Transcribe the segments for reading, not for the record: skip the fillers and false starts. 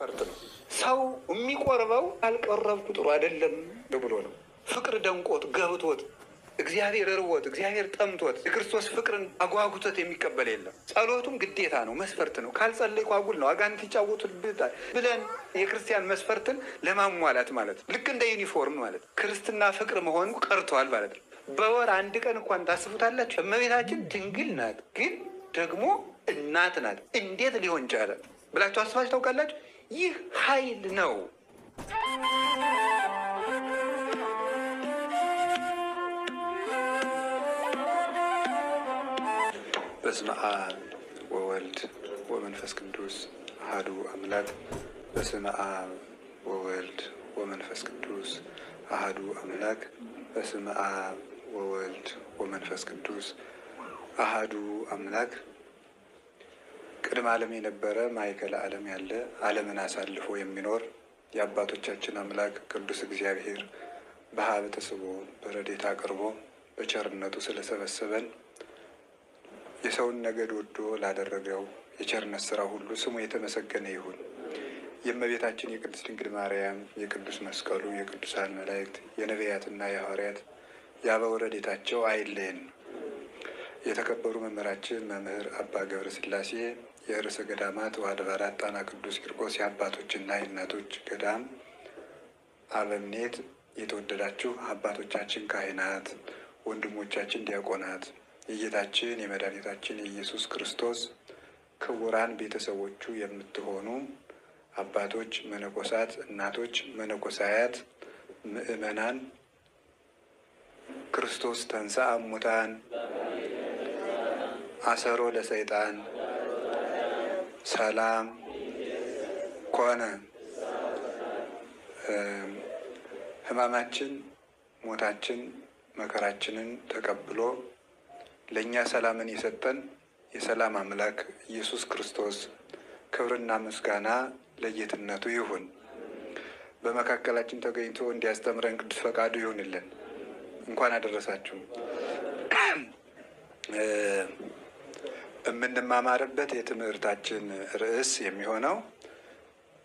ፈርጥ ነው። ሰው የሚቆርበው አልቀረብኩ ጥሩ አይደለም ብሎ ነው። ፍቅር ደንቆት ገብቶት እግዚአብሔር ርቦት እግዚአብሔር ጠምቶት የክርስቶስ ፍቅርን አጓጉቶት የሚቀበል የለም። ጸሎቱም ግዴታ ነው፣ መስፈርት ነው። ካልጸለይኩ አጉል ነው፣ አጋንንት ይጫወቱብታል ብለን የክርስቲያን መስፈርትን ለማሟላት ማለት ነው። ልክ እንደ ዩኒፎርም ማለት ክርስትና ፍቅር መሆኑ ቀርቷል ማለት ነው። በወር አንድ ቀን እንኳን ታስቡታላችሁ። እመቤታችን ድንግል ናት፣ ግን ደግሞ እናት ናት። እንዴት ሊሆን ቻለ ብላችሁ አስባችሁ ታውቃላችሁ? ይህ ኃይል ነው። በስመ አብ ወወልድ ወመንፈስ ቅዱስ አሐዱ አምላክ። በስመ አብ ወወልድ ወመንፈስ ቅዱስ አሐዱ አምላክ። በስመ አብ ወወልድ ወመንፈስ ቅዱስ አሐዱ አምላክ። ቅድመ ዓለም የነበረ ማዕከለ ዓለም ያለ ዓለምን አሳልፎ የሚኖር የአባቶቻችን አምላክ ቅዱስ እግዚአብሔር በሀብተ ስቦ በረድኤት አቅርቦ በቸርነቱ ስለሰበሰበን የሰውን ነገድ ወዶ ላደረገው የቸርነት ስራ ሁሉ ስሙ የተመሰገነ ይሁን። የእመቤታችን የቅድስት ድንግል ማርያም የቅዱስ መስቀሉ የቅዱሳን መላእክት የነቢያትና የሐዋርያት የአበው ረድኤታቸው አይለየን። የተከበሩ መምህራችን መምህር አባ ገብረ ሥላሴ የርዕሰ ገዳማት ወአድባራት ጣና ቅዱስ ቂርቆስ የአባቶችና የእናቶች ገዳም አበምኔት፣ የተወደዳችሁ አባቶቻችን ካህናት፣ ወንድሞቻችን ዲያቆናት፣ የጌታችን የመድኃኒታችን የኢየሱስ ክርስቶስ ክቡራን ቤተሰቦቹ የምትሆኑ አባቶች መነኮሳት፣ እናቶች መነኮሳያት፣ ምእመናን ክርስቶስ ተንሥአ እሙታን አሰሮ ለሰይጣን ሰላም ኮነ። ሕማማችን፣ ሞታችን፣ መከራችንን ተቀብሎ ለእኛ ሰላምን የሰጠን የሰላም አምላክ ኢየሱስ ክርስቶስ ክብርና ምስጋና ለጌትነቱ ይሁን። በመካከላችን ተገኝቶ እንዲያስተምረን ቅዱስ ፈቃዱ ይሁንልን። እንኳን አደረሳችሁ። የምንማማርበት የትምህርታችን ርዕስ የሚሆነው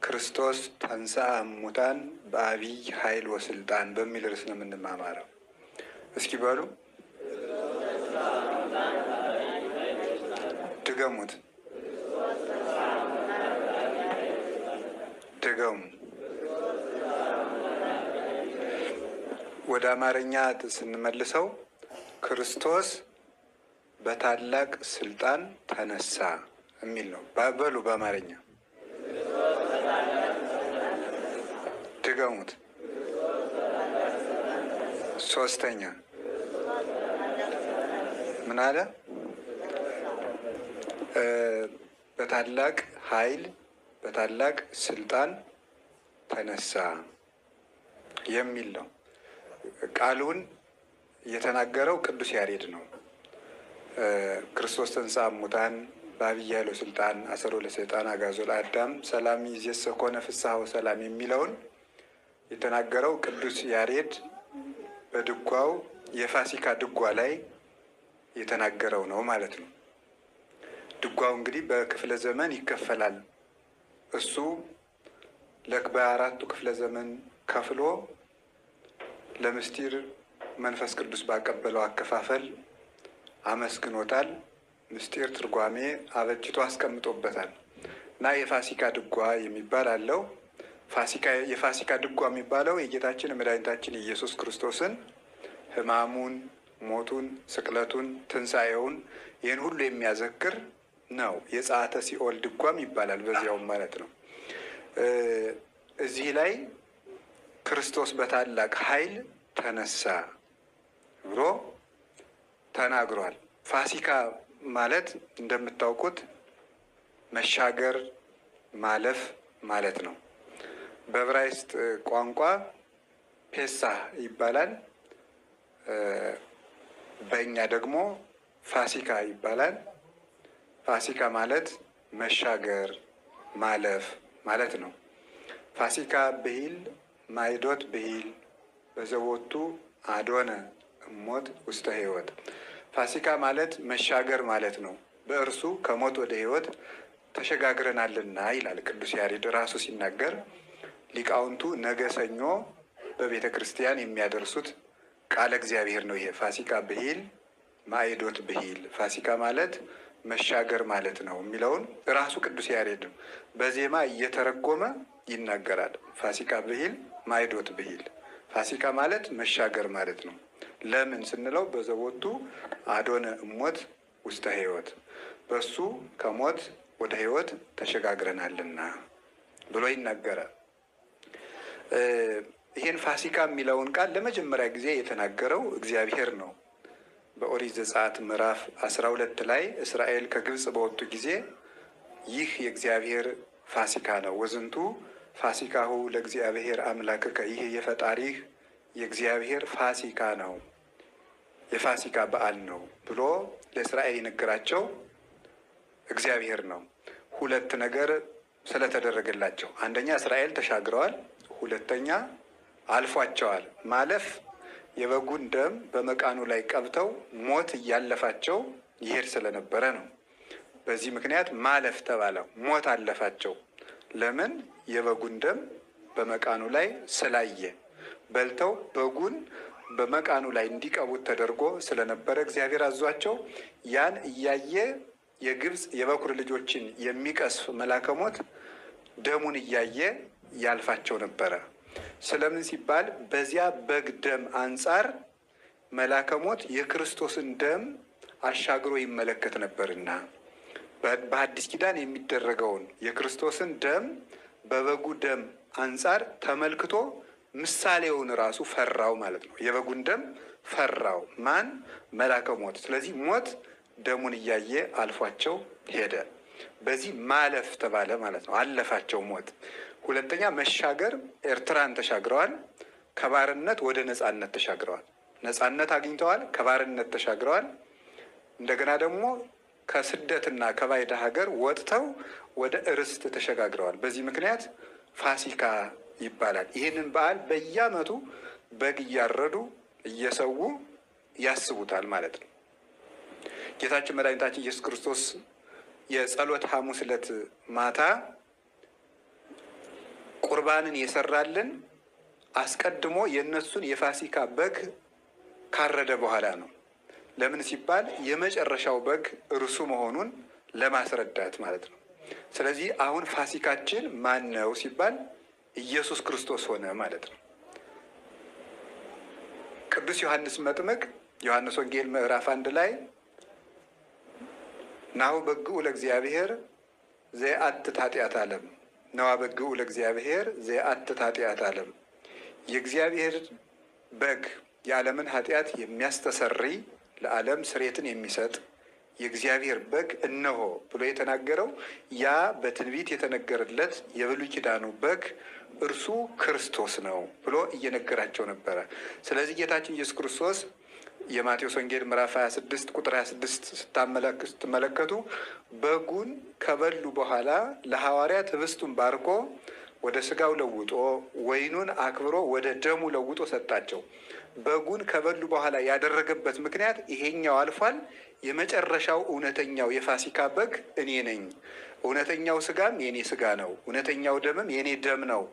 ክርስቶስ ተንሥአ እሙታን በአቢይ ኃይል ወስልጣን በሚል ርዕስ ነው የምንማማረው። እስኪ በሉ ድገሙት። ድገሙ። ወደ አማርኛ ስንመልሰው ክርስቶስ በታላቅ ስልጣን ተነሳ የሚል ነው። በሉ በአማርኛ ድገሙት። ሶስተኛ ምን አለ? በታላቅ ኃይል በታላቅ ስልጣን ተነሳ የሚል ነው። ቃሉን የተናገረው ቅዱስ ያሬድ ነው። ክርስቶስ ተንሥአ እሙታን በአቢይ ኃይል ወስልጣን አሰሮ ለሰይጣን አግዓዞ ለአዳም ሰላም ይእዜሰ ኮነ ፍስሐ ወሰላም የሚለውን የተናገረው ቅዱስ ያሬድ በድጓው የፋሲካ ድጓ ላይ የተናገረው ነው ማለት ነው። ድጓው እንግዲህ በክፍለ ዘመን ይከፈላል። እሱ በአራቱ ክፍለ ዘመን ከፍሎ ለምስጢር መንፈስ ቅዱስ ባቀበለው አከፋፈል አመስግኖታል። ምስጢር ትርጓሜ አበጅቶ አስቀምጦበታል እና የፋሲካ ድጓ የሚባል አለው። የፋሲካ ድጓ የሚባለው የጌታችን የመድኃኒታችን ኢየሱስ ክርስቶስን ሕማሙን፣ ሞቱን፣ ስቅለቱን፣ ትንሣኤውን ይህን ሁሉ የሚያዘክር ነው። የጸአተ ሲኦል ድጓም ይባላል በዚያውም ማለት ነው። እዚህ ላይ ክርስቶስ በታላቅ ኃይል ተነሳ ብሎ ተናግሯል። ፋሲካ ማለት እንደምታውቁት መሻገር፣ ማለፍ ማለት ነው። በዕብራይስጥ ቋንቋ ፔሳህ ይባላል። በእኛ ደግሞ ፋሲካ ይባላል። ፋሲካ ማለት መሻገር፣ ማለፍ ማለት ነው። ፋሲካ ብሂል ማይዶት ብሂል በዘቦቱ አዶነ እሞት ውስተ ሕይወት። ፋሲካ ማለት መሻገር ማለት ነው። በእርሱ ከሞት ወደ ሕይወት ተሸጋግረናልና ይላል ቅዱስ ያሬድ ራሱ ሲናገር። ሊቃውንቱ ነገ ሰኞ በቤተ ክርስቲያን የሚያደርሱት ቃለ እግዚአብሔር ነው። ይሄ ፋሲካ ብሂል ማዕዶት ብሂል፣ ፋሲካ ማለት መሻገር ማለት ነው የሚለውን ራሱ ቅዱስ ያሬድ በዜማ እየተረጎመ ይናገራል። ፋሲካ ብሂል ማዕዶት ብሂል፣ ፋሲካ ማለት መሻገር ማለት ነው። ለምን ስንለው በዘቦቱ አዶነ እሞት ውስተ ሕይወት፣ በሱ ከሞት ወደ ሕይወት ተሸጋግረናልና ብሎ ይናገራል። ይህን ፋሲካ የሚለውን ቃል ለመጀመሪያ ጊዜ የተናገረው እግዚአብሔር ነው። በኦሪት ዘጸአት ምዕራፍ 12 ላይ እስራኤል ከግብፅ በወጡ ጊዜ ይህ የእግዚአብሔር ፋሲካ ነው፣ ወዝንቱ ፋሲካሁ ለእግዚአብሔር አምላክከ፣ ይህ የፈጣሪህ የእግዚአብሔር ፋሲካ ነው፣ የፋሲካ በዓል ነው ብሎ ለእስራኤል የነገራቸው እግዚአብሔር ነው። ሁለት ነገር ስለተደረገላቸው፣ አንደኛ እስራኤል ተሻግረዋል፣ ሁለተኛ አልፏቸዋል። ማለፍ የበጉን ደም በመቃኑ ላይ ቀብተው ሞት እያለፋቸው ይሄድ ስለነበረ ነው። በዚህ ምክንያት ማለፍ ተባለ። ሞት አለፋቸው። ለምን? የበጉን ደም በመቃኑ ላይ ስላየ። በልተው በጉን በመቃኑ ላይ እንዲቀቡት ተደርጎ ስለነበረ እግዚአብሔር አዟቸው ያን እያየ የግብፅ የበኩር ልጆችን የሚቀስፍ መልአከ ሞት ደሙን እያየ ያልፋቸው ነበረ። ስለምን ሲባል በዚያ በግ ደም አንጻር መልአከ ሞት የክርስቶስን ደም አሻግሮ ይመለከት ነበርና በአዲስ ኪዳን የሚደረገውን የክርስቶስን ደም በበጉ ደም አንጻር ተመልክቶ ምሳሌውን ራሱ ፈራው ማለት ነው። የበጉን ደም ፈራው ማን? መልአከ ሞት። ስለዚህ ሞት ደሙን እያየ አልፏቸው ሄደ። በዚህ ማለፍ ተባለ ማለት ነው። አለፋቸው ሞት። ሁለተኛ መሻገር፣ ኤርትራን ተሻግረዋል። ከባርነት ወደ ነጻነት ተሻግረዋል። ነጻነት አግኝተዋል። ከባርነት ተሻግረዋል። እንደገና ደግሞ ከስደትና ከባዕድ ሀገር ወጥተው ወደ እርስት ተሸጋግረዋል። በዚህ ምክንያት ፋሲካ ይባላል። ይህንን በዓል በየዓመቱ በግ እያረዱ እየሰዉ ያስቡታል ማለት ነው። ጌታችን መድኃኒታችን ኢየሱስ ክርስቶስ የጸሎት ሐሙስ ዕለት ማታ ቁርባንን የሰራልን አስቀድሞ የእነሱን የፋሲካ በግ ካረደ በኋላ ነው። ለምን ሲባል የመጨረሻው በግ እርሱ መሆኑን ለማስረዳት ማለት ነው። ስለዚህ አሁን ፋሲካችን ማን ነው ሲባል ኢየሱስ ክርስቶስ ሆነ ማለት ነው። ቅዱስ ዮሐንስ መጥምቅ ዮሐንስ ወንጌል ምዕራፍ 1 ላይ ናሁ በግዑ ለእግዚአብሔር ዘየአትት ኃጢአት ዓለም፣ ነዋ በግዑ ለእግዚአብሔር ዘየአትት ኃጢአት ዓለም፣ የእግዚአብሔር በግ የዓለምን ኃጢአት የሚያስተሰርይ ለዓለም ስርየትን የሚሰጥ የእግዚአብሔር በግ እነሆ ብሎ የተናገረው ያ በትንቢት የተነገረለት የብሉይ ኪዳኑ በግ እርሱ ክርስቶስ ነው ብሎ እየነገራቸው ነበረ። ስለዚህ ጌታችን ኢየሱስ ክርስቶስ የማቴዎስ ወንጌል ምዕራፍ 26 ቁጥር 26 ስትመለከቱ በጉን ከበሉ በኋላ ለሐዋርያት ህብስቱን ባርኮ ወደ ስጋው ለውጦ ወይኑን አክብሮ ወደ ደሙ ለውጦ ሰጣቸው። በጉን ከበሉ በኋላ ያደረገበት ምክንያት ይሄኛው አልፏል፣ የመጨረሻው እውነተኛው የፋሲካ በግ እኔ ነኝ፣ እውነተኛው ስጋም የኔ ስጋ ነው፣ እውነተኛው ደምም የኔ ደም ነው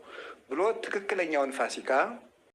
ብሎ ትክክለኛውን ፋሲካ